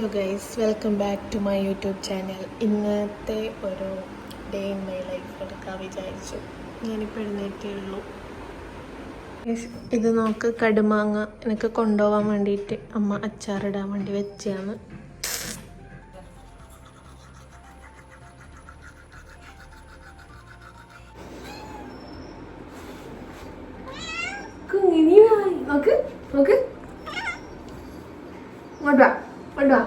Hello guys, welcome back to my YouTube channel. ഇന്നത്തെ ഒരു day in my life എടുക്കാൻ വിചാരിച്ചു. ഞാനിപ്പോൾ എഴുന്നേറ്റേ ഉള്ളൂ. ഇത് നോക്ക്, കടുമാങ്ങ എനിക്ക് കൊണ്ടുപോകാൻ വേണ്ടിയിട്ട് അമ്മ അച്ചാറിടാൻ വേണ്ടി വെച്ചാണ്. നോക്ക് നോക്ക്, കൊണ്ടുവാ കൊണ്ടുവാ.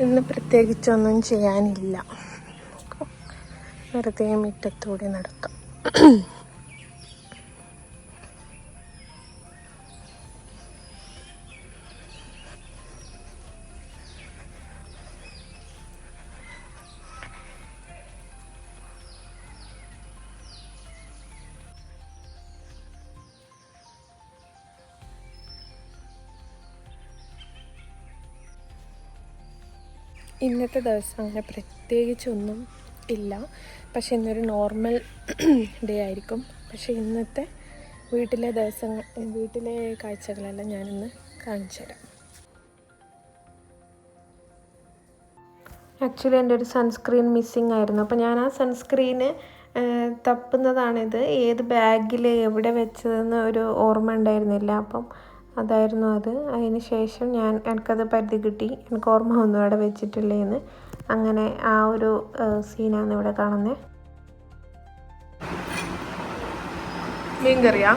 ഇന്ന് പ്രത്യേകിച്ചൊന്നും ചെയ്യാനില്ല, വെറുതെ മുറ്റത്തൂടെ നടക്കാം. ഇന്നത്തെ ദിവസം അങ്ങനെ പ്രത്യേകിച്ചൊന്നും ഇല്ല, പക്ഷെ ഇന്നൊരു നോർമൽ ഡേ ആയിരിക്കും. പക്ഷെ ഇന്നത്തെ വീട്ടിലെ കാഴ്ചകളെല്ലാം ഞാനിന്ന് കാണിച്ചു തരാം. ആക്ച്വലി എൻ്റെ ഒരു സൺസ്ക്രീൻ മിസ്സിങ് ആയിരുന്നു. അപ്പോൾ ഞാൻ ആ സൺസ്ക്രീന് തപ്പുന്നതാണിത്. ഏത് ബാഗിൽ എവിടെ വെച്ചതെന്ന് ഒരു ഓർമ്മ ഉണ്ടായിരുന്നില്ല. അപ്പം അതായിരുന്നു അത്. അതിന് ശേഷം എനിക്കത് പരിധി കിട്ടി. എനിക്ക് ഓർമ്മ ഒന്നും അവിടെ വെച്ചിട്ടില്ലേന്ന്. അങ്ങനെ ആ ഒരു സീനാണ് ഇവിടെ കാണുന്നത്. മീൻ കറിയാ?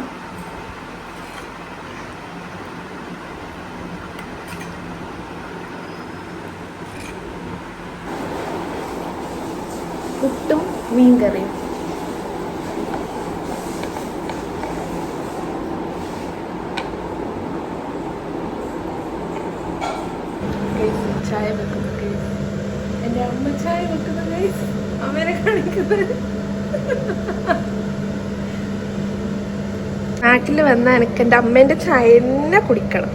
പുട്ടും മീൻ കറിയും. ചായ വെക്കുന്നു ഗൈസ്. എൻ്റെ അമ്മ ചായ വെക്കുന്നു ഗൈസ്. അമ്മേനെ കാണിക്കുന്നത്. നാട്ടിൽ വന്നാൽ എനിക്ക് എൻ്റെ അമ്മേൻ്റെ ചായ തന്നെ കുടിക്കണം.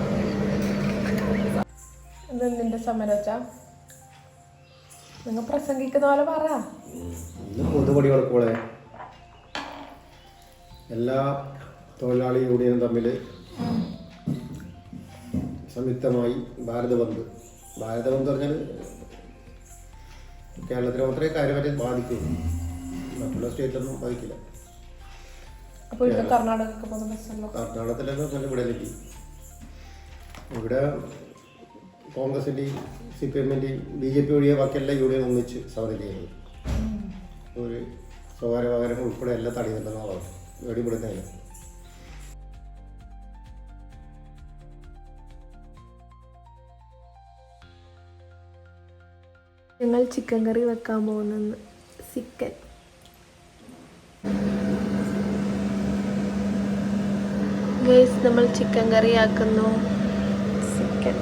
എന്തെന്റെ സമരോച്ച നിങ്ങൾ പ്രസംഗിക്കുന്ന പോലെ പറ. പൊതുപടികളെ എല്ലാ തൊഴിലാളി യൂണിയനും തമ്മിൽ സംയുക്തമായി ഭാരതബന്ദ് പറഞ്ഞാൽ കേരളത്തിലെ മാത്രമേ കാര്യമായിട്ട് ബാധിക്കുള്ളൂ, മറ്റുള്ള സ്റ്റേറ്റിലൊന്നും ബാധിക്കില്ല. കർണാടകത്തിലൊക്കെ നല്ല വിടലെത്തി. ഇവിടെ കോൺഗ്രസിൻ്റെയും CPM-ൻ്റെയും BJP ഒഴികെ ബാക്കിയെല്ലാം യൂണിയൻ ഒന്നിച്ച് സമരം ചെയ്യുന്നത്. ഒരു സ്വകാര്യ വാഹനം ഉൾപ്പെടെ എല്ലാം തടയുന്നുണ്ടെന്നാണ് പറഞ്ഞു. വെടിപെടുന്നതിന് ഞങ്ങൾ ചിക്കൻ കറി വെക്കാൻ പോകുന്നു. ചിക്കൻ ഗൈസ്, നമ്മൾ ചിക്കൻ കറി ആക്കുന്നു. ചിക്കൻ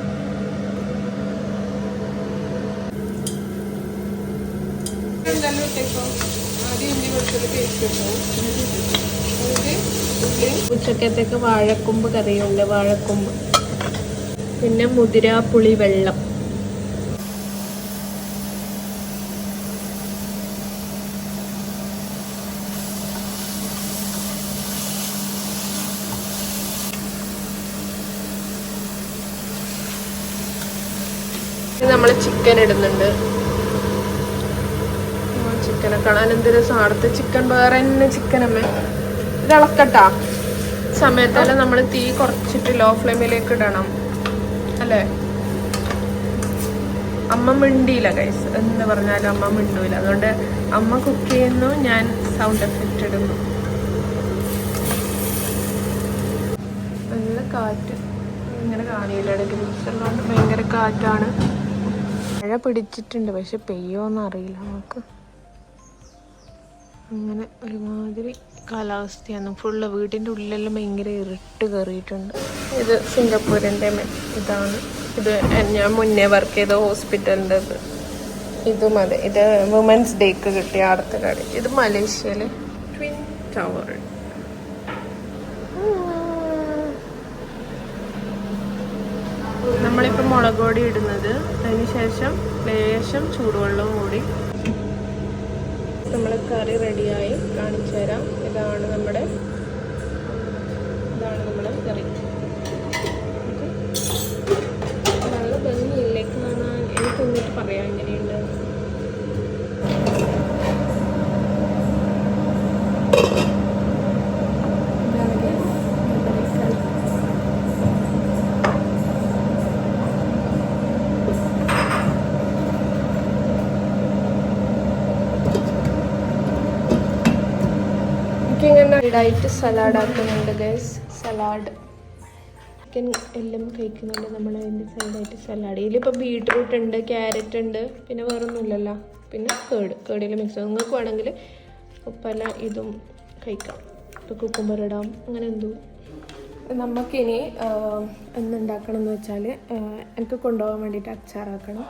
ഉച്ചക്കത്തേക്ക് വാഴക്കൊമ്പ് കറിയുണ്ട്. വാഴക്കൊമ്പ്, പിന്നെ മുതിര പുളി വെള്ളം. നമ്മൾ ചിക്കൻ ഇടുന്നുണ്ട്. ചിക്കനെ കാണാൻ എന്ത് രസം. അടുത്ത ചിക്കൻ വേറെ തന്നെ ചിക്കൻ. അമ്മ ഇത് ഇളക്കട്ടാ സമയത്തല്ല നമ്മൾ തീ കുറച്ചിട്ട് ലോ ഫ്ലെയിമിലേക്ക് ഇടണം അല്ലേ? അമ്മ മിണ്ടിയില്ല ഗൈസ്, എന്ന് പറഞ്ഞാലും അമ്മ മിണ്ടൂല. അതുകൊണ്ട് അമ്മ കുക്ക് ചെയ്യുന്നു, ഞാൻ സൗണ്ട് എഫക്റ്റ് ഇടുന്നു. നല്ല കാറ്റ് ഇങ്ങനെ കാണില്ല. ഗ്രിൽസുള്ളതുകൊണ്ട് ഭയങ്കര കാറ്റാണ്. മഴ പിടിച്ചിട്ടുണ്ട്, പക്ഷെ പെയ്യോന്ന് അറിയില്ല നമുക്ക്. അങ്ങനെ ഒരുമാതിരി കാലാവസ്ഥയാണ്. ഫുള്ള് വീടിൻ്റെ ഉള്ളിലെല്ലാം ഭയങ്കര ഇരുട്ട് കയറിയിട്ടുണ്ട്. ഇത് സിംഗപ്പൂരിൻ്റെ ഇതാണ്. ഇത് ഞാൻ മുന്നേ വർക്ക് ചെയ്ത ഹോസ്പിറ്റലിൻ്റെ ഇതും അതെ. ഇത് വുമൻസ് ഡേക്ക് കിട്ടിയ അടുത്ത കട. ഇത് മലേഷ്യയിലെ ട്വിൻ ടവർ. നമ്മളിപ്പോൾ മുളക് പൊടി ഇടുന്നത്, അതിന് ശേഷം ലേശം ചൂടുവെള്ളവും കൂടി. നമ്മൾ കറി റെഡിയായി കാണിച്ചു തരാം. ഇതാണ് നമ്മുടെ കറി. നല്ല ഭംഗിയില്ലേ കാണാൻ? എനിക്ക് എന്നിട്ട് പറയാം എങ്ങനെയുണ്ട്. ഇടായിട്ട് സലാഡ് ആക്കുന്നുണ്ട് ഗൈസ്. സലാഡ് ചിക്കൻ എല്ലാം കഴിക്കുന്നുണ്ട് നമ്മൾ. അതിൻ്റെ സൈഡായിട്ട് സലാഡ്. ഇതിലിപ്പോൾ ബീട്രൂട്ട് ഉണ്ട്, ക്യാരറ്റ് ഉണ്ട്, പിന്നെ വേറൊന്നുമില്ലല്ലോ. പിന്നെ കേടിൽ മിക്സ്. നിങ്ങൾക്ക് വേണമെങ്കിൽ പല ഇതും കഴിക്കാം. ഇപ്പോൾ കുക്കുംബർ ഇടാം, അങ്ങനെ എന്തോ. നമുക്കിനി എന്തുണ്ടാക്കണം എന്ന് വെച്ചാൽ എനിക്ക് കൊണ്ടുപോകാൻ വേണ്ടിയിട്ട് അച്ചാറാക്കണം.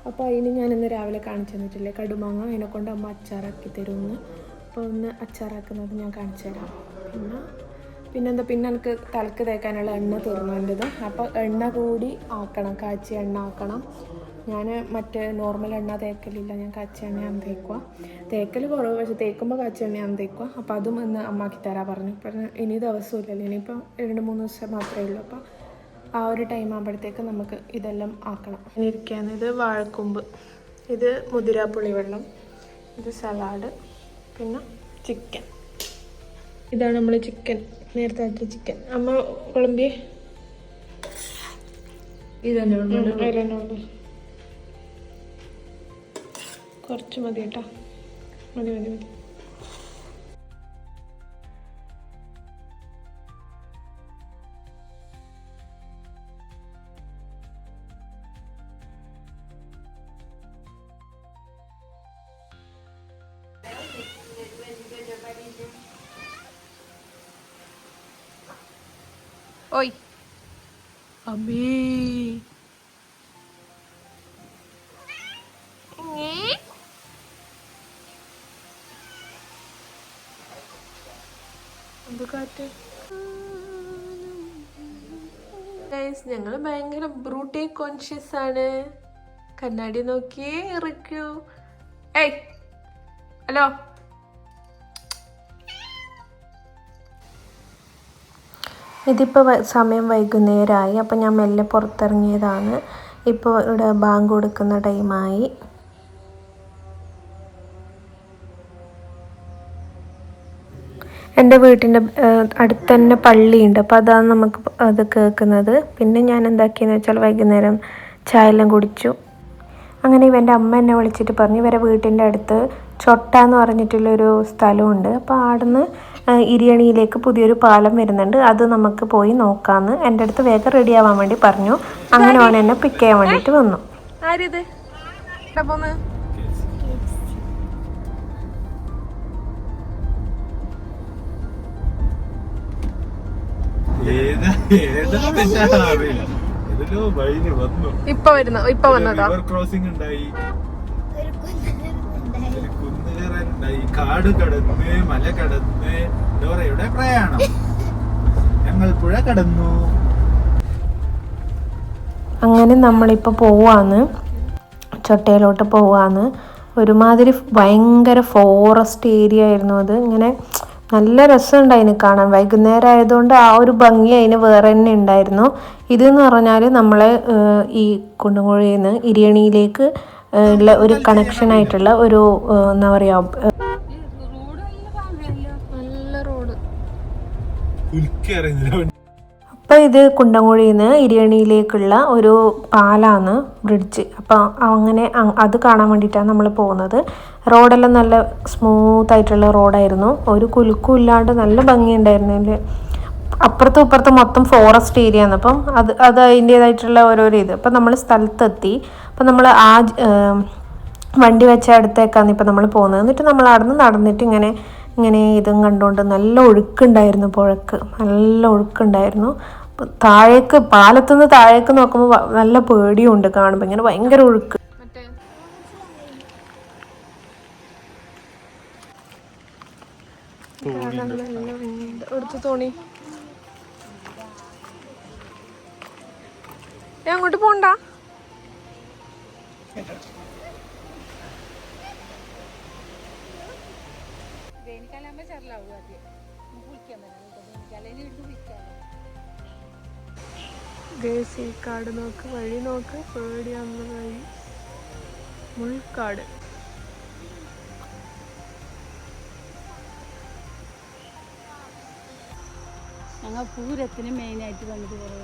അപ്പോൾ അതിന് ഞാനിന്ന് രാവിലെ കാണിച്ചു തന്നിട്ടില്ലേ കടുമാങ്ങ, അതിനെ കൊണ്ട് അമ്മ അച്ചാറാക്കി തരുമെന്ന്. അപ്പോൾ ഒന്ന് അച്ചാറാക്കുന്നത് ഞാൻ കാണിച്ചു തരാം. പിന്നെ എനിക്ക് തലക്ക് തേക്കാനുള്ള എണ്ണ തീർന്നേണ്ടത്. അപ്പോൾ എണ്ണ കൂടി ആക്കണം, കാച്ചിയ എണ്ണ ആക്കണം. ഞാൻ മറ്റേ നോർമൽ എണ്ണ തേക്കലില്ല, ഞാൻ കാച്ചിയ എണ്ണയാണ് തേക്കുക. തേക്കൽ കുറവ്, പക്ഷെ തേക്കുമ്പോൾ കാച്ചിയ എണ്ണയാണ് തേക്കുക. അപ്പോൾ അതും ഒന്ന് അമ്മാക്കി തരാൻ പറഞ്ഞു. ഇനി ദിവസമില്ലല്ലോ, ഇനിയിപ്പം 2-3 ദിവസം മാത്രമേ ഉള്ളൂ. അപ്പോൾ ആ ഒരു ടൈം ആകുമ്പോഴത്തേക്ക് നമുക്ക് ഇതെല്ലാം ആക്കണം. ഇരിക്കുകയാണ്. ഇത് വാഴക്കൊമ്പ്, ഇത് മുതിരാപ്പുളി വെള്ളം, ഇത് സലാഡ്, പിന്നെ ചിക്കൻ. ഇതാണ് നമ്മൾ ചിക്കൻ, നേരത്തെ ആക്കിയ ചിക്കൻ. അമ്മ കൊളംബിയ ഇതന്നെ കുറച്ച് മതി കേട്ടോ. മതി. ഓയ് അമ്മേ, എന്ത് കാറ്റ്. ഞങ്ങൾ ഭയങ്കര ബ്രൂട്ടി കോൺഷ്യസ് ആണ്. കണ്ണാടി നോക്കിയേ ഇറക്കൂ. ഏയ് ഹലോ. ഇതിപ്പോൾ സമയം വൈകുന്നേരമായി. അപ്പോൾ ഞാൻ മെല്ലെ പുറത്തിറങ്ങിയതാണ്. ഇപ്പോൾ ഇവിടെ ബാങ്ക് കൊടുക്കുന്ന ടൈമായി. എൻ്റെ വീട്ടിൻ്റെ അടുത്ത് തന്നെ പള്ളിയുണ്ട്. അപ്പോൾ അതാണ് നമുക്ക് അത് കേൾക്കുന്നത്. പിന്നെ ഞാൻ എന്താക്കിയെന്ന് വെച്ചാൽ വൈകുന്നേരം ചായ എല്ലാം കുടിച്ചു. അങ്ങനെ ഇവൻ്റെ അമ്മ എന്നെ വിളിച്ചിട്ട് പറഞ്ഞു ഇവരെ വീട്ടിൻ്റെ അടുത്ത് ചൊട്ട എന്ന് പറഞ്ഞിട്ടുള്ളൊരു സ്ഥലമുണ്ട്. അപ്പോൾ അവിടുന്ന് ഇരിയണിയിലേക്ക് പുതിയൊരു പാലം വരുന്നുണ്ട്, അത് നമുക്ക് പോയി നോക്കാമെന്ന് എൻ്റെ അടുത്ത് വേഗം റെഡി ആവാൻ വേണ്ടി പറഞ്ഞു. അങ്ങനെ ഓൻ എന്നെ പിക്ക് ചെയ്യാൻ വേണ്ടിയിട്ട് വന്നു. ഇപ്പൊ വന്നതാ. കാട് കടന്ന് മല കടന്ന് ഡോറയുടെ പ്രയാണം. ഞങ്ങൾ പുഴ കടന്നു. അങ്ങനെ നമ്മളിപ്പോൾ പോവാന്ന്, ചൊട്ടയിലോട്ട് പോവാന്ന്. ഒരുമാതിരി ഭയങ്കര ഫോറസ്റ്റ് ഏരിയ ആയിരുന്നു അത്. ഇങ്ങനെ നല്ല രസമുണ്ടായിന് കാണാൻ. വൈകുന്നേരം ആയതുകൊണ്ട് ആ ഒരു ഭംഗി അതിന് വേറെ തന്നെ ഉണ്ടായിരുന്നു. ഇതെന്ന് പറഞ്ഞാൽ നമ്മളെ ഈ കുണ്ടുംകുഴിയിൽ നിന്ന് ഇരിയണിയിലേക്ക് ഉള്ള ഒരു കണക്ഷൻ ആയിട്ടുള്ള ഒരു എന്താ പറയുക, നല്ല റോഡ്. അപ്പം ഇത് കുണ്ടംകുഴിയിൽ നിന്ന് ഇരിയണിയിലേക്കുള്ള ഒരു പാലാണ്, ബ്രിഡ്ജ്. അപ്പം അങ്ങനെ അത് കാണാൻ വേണ്ടിയിട്ടാണ് നമ്മൾ പോകുന്നത്. റോഡെല്ലാം നല്ല സ്മൂത്ത് ആയിട്ടുള്ള റോഡായിരുന്നു, ഒരു കുലുക്കും ഇല്ലാണ്ട് നല്ല ഭംഗിയുണ്ടായിരുന്നു. അതിൽ അപ്പുറത്തും ഇപ്പുറത്തും മൊത്തം ഫോറസ്റ്റ് ഏരിയ ആണ്. അപ്പം അത് അതിൻ്റേതായിട്ടുള്ള ഓരോരോ ഇത്. അപ്പം നമ്മൾ സ്ഥലത്തെത്തി. അപ്പം നമ്മൾ വണ്ടി വെച്ച അടുത്തേക്കാണ് ഇപ്പം നമ്മൾ പോകുന്നത്. എന്നിട്ട് നമ്മൾ അവിടെ നിന്ന് നടന്നിട്ട് ഇങ്ങനെ ഇതും കണ്ടുകൊണ്ട് നല്ല ഒഴുക്കുണ്ടായിരുന്നു, പുഴക്ക് നല്ല ഒഴുക്കുണ്ടായിരുന്നു. താഴേക്ക് പാലത്തുനിന്ന് താഴേക്ക് നോക്കുമ്പോൾ നല്ല പേടിയും ഉണ്ട് കാണുമ്പോൾ, ഇങ്ങനെ ഭയങ്കര ഒഴുക്ക്. തോണി അങ്ങോട്ട് പോണ്ട. കാട് നോക്ക്, വഴി നോക്ക്, പേടിയാവുന്ന വഴി, മുൾക്കാട്. ഞങ്ങൾ പൂരത്തിന് മെയിനായിട്ട് വന്നിട്ട് കുറേ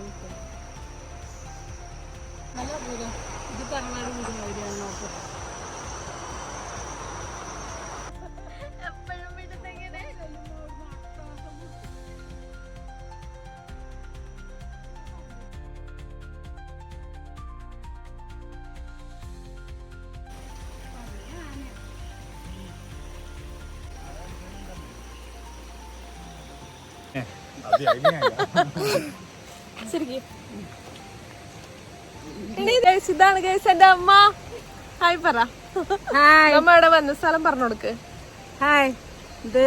നല്ല പൂരം. ഇത് തമിഴ്നാട് പൂരം വരികയാണ് നോക്ക്. ഇതാണ് ഗൈസ് എന്റെ അമ്മ. ഹായ് പറ. നമ്മ ഇവിടെ വന്ന സ്ഥലം പറഞ്ഞു കൊടുക്ക്. ഹായ്, ഇത്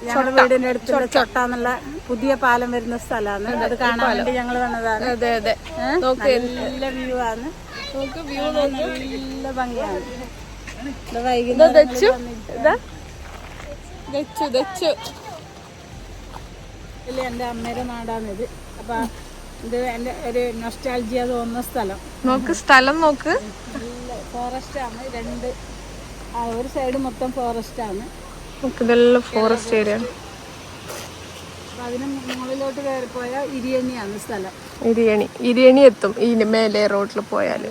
ഞങ്ങളുടെ വീടിന്റെ അടുത്തുള്ള ചൊട്ടാന്നുള്ള പുതിയ പാലം വരുന്ന സ്ഥലമാണ്. അത് കാണാൻ വേണ്ടി ഞങ്ങൾ വന്നതാണ്. അതെ അതെ, നല്ല വ്യൂ ആണ്. വ്യൂ നല്ല ഭംഗിയാണ്. ഇതില് എന്റെ അമ്മയുടെ നാടാണിത്. അപ്പൊ ഇത് എന്റെ ഒരു നൊസ്റ്റാൾജിയ തോന്നുന്ന സ്ഥലം. നോക്ക്, സ്ഥലം നോക്ക്. ഫോറസ്റ്റ് ആണ്, ഒരു സൈഡ് മൊത്തം ഫോറസ്റ്റ് ആണ്. ഇതെല്ലാം ഫോറസ്റ്റ് ഏരിയ. അപ്പൊ അതിന് മുകളിലോട്ട് കയറി പോയാൽ ഇരിയണിയാണ് സ്ഥലം. ഇരിയണി എത്തും ഈ മേലെ റോഡിൽ പോയാല്.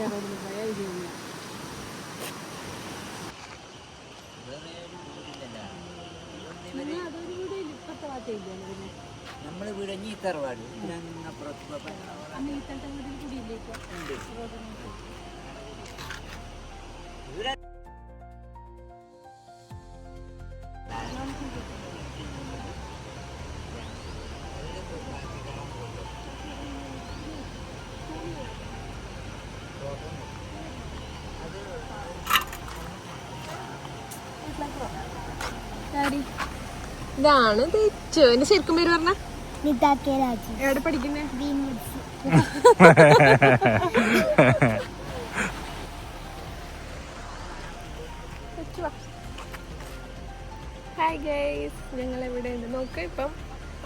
ഇതാണ് തെച്ചു. എന്റെ ശരിക്കും പേര് പറഞ്ഞ എവിടെ പഠിക്കുന്നേ? ഹായ് ഗൈസ്, ഞങ്ങൾ എവിടെയുണ്ട് നോക്ക്. ഇപ്പം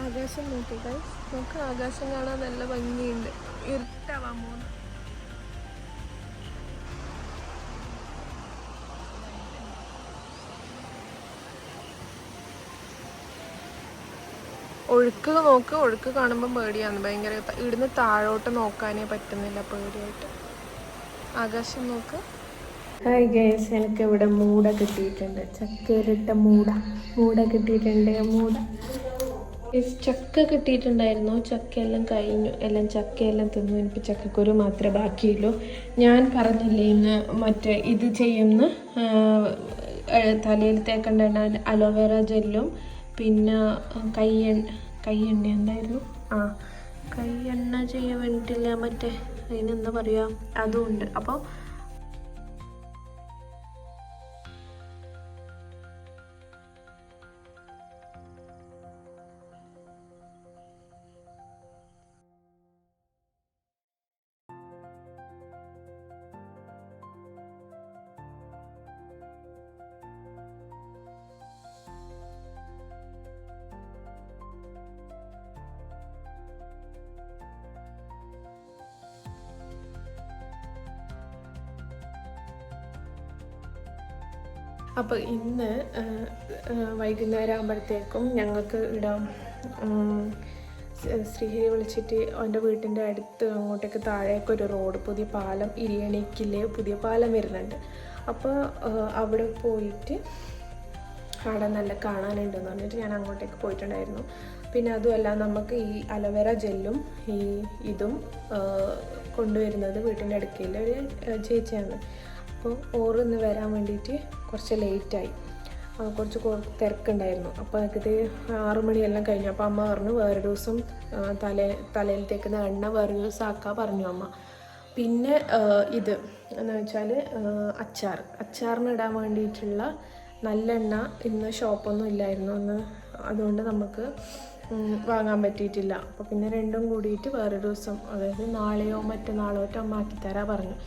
ആകാശം നോക്കി ഗൈസ്, നോക്ക്. ആകാശം കാണാൻ നല്ല ഭംഗിയുണ്ട്. ഇരുട്ടാവാൻ പോകുന്നു. ഒഴുക്ക് നോക്ക്. ഒഴുക്ക് കാണുമ്പോൾ പേടിയാണ് ഭയങ്കര. ഇവിടുന്ന് താഴോട്ട് നോക്കാനേ പറ്റുന്നില്ല, പേടിയായിട്ട്. ആകാശം നോക്ക്. ഹായ് ഗൈസ്, എനിക്ക് ഇവിടെ മൂട കിട്ടിയിട്ടുണ്ട്. ചക്കയിലിട്ട മൂട കിട്ടിയിട്ടുണ്ട്. ചക്ക കിട്ടിയിട്ടുണ്ടായിരുന്നു. ചക്കയെല്ലാം കഴിഞ്ഞു. ചക്കയെല്ലാം തിന്നു. എനിക്ക് ചക്കക്കുരു മാത്രമേ ബാക്കിയുള്ളൂ. ഞാൻ പറഞ്ഞില്ലേ ഇന്ന് മറ്റേ ഇത് ചെയ്യുന്ന തലയിൽ തേക്കേണ്ട അലോവേറ ജെല്ലും പിന്നെ കയ്യെണ്ണ എന്തായിരുന്നു, കയ്യെണ്ണ ചെയ്യാൻ വേണ്ടിയിട്ടില്ല, മറ്റേ അതിനെന്താ പറയുക, അതും ഉണ്ട്. അപ്പോൾ അപ്പോൾ ഇന്ന് വൈകുന്നേരം ആകുമ്പോഴത്തേക്കും ഞങ്ങൾക്ക് ഇവിടെ ശ്രീഹരി വിളിച്ചിട്ട് അവൻ്റെ വീട്ടിൻ്റെ അടുത്ത് അങ്ങോട്ടേക്ക് താഴേക്കൊരു റോഡ്, പുതിയ പാലം, ഇരിയണിക്കില്ലേ പുതിയ പാലം വരുന്നുണ്ട്. അപ്പോൾ അവിടെ പോയിട്ട് അവിടെ നല്ല കാണാനുണ്ടെന്ന് പറഞ്ഞിട്ട് ഞാൻ അങ്ങോട്ടേക്ക് പോയിട്ടുണ്ടായിരുന്നു. പിന്നെ അതുമല്ല, നമുക്ക് ഈ അലോവേറ ജെല്ലും ഇതും കൊണ്ടുവരുന്നത് വീട്ടിൻ്റെ അടുക്കയിൽ ഒരു ചേച്ചിയാണ്. അപ്പോൾ ഓറ് ഇന്ന് വരാൻ വേണ്ടിയിട്ട് കുറച്ച് ലേറ്റായി, കുറച്ച് തിരക്കുണ്ടായിരുന്നു. അപ്പോൾ ഏകദേശം 6 മണിയെല്ലാം കഴിഞ്ഞു. അപ്പോൾ അമ്മ പറഞ്ഞു വേറൊരു ദിവസം തലയിൽ തേക്കുന്ന എണ്ണ വേറൊരു ദിവസം ആക്കാൻ പറഞ്ഞു അമ്മ. പിന്നെ ഇത് എന്ന് വെച്ചാൽ അച്ചാറിനിടാൻ വേണ്ടിയിട്ടുള്ള നല്ലെണ്ണ ഇന്ന് ഷോപ്പൊന്നും ഇല്ലായിരുന്നു അന്ന്, അതുകൊണ്ട് നമുക്ക് വാങ്ങാൻ പറ്റിയിട്ടില്ല. അപ്പോൾ പിന്നെ രണ്ടും കൂടിയിട്ട് വേറൊരു ദിവസം, അതായത് നാളെയോ മറ്റന്നാളോ അമ്മ ആക്കിത്തരാൻ പറഞ്ഞു.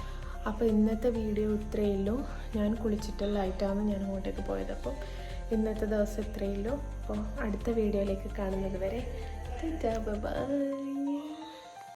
അപ്പോൾ ഇന്നത്തെ വീഡിയോ ഇത്രയേ ഉള്ളൂ. ഞാൻ കുളിച്ചിട്ടെല്ലായിട്ടാണ് ഞാൻ അങ്ങോട്ടേക്ക് പോയത്. അപ്പോൾ ഇന്നത്തെ ദിവസം ഇത്രയേ ഉള്ളൂ. അപ്പോൾ അടുത്ത വീഡിയോയിലേക്ക് കാണുന്നത് വരെ ബൈ.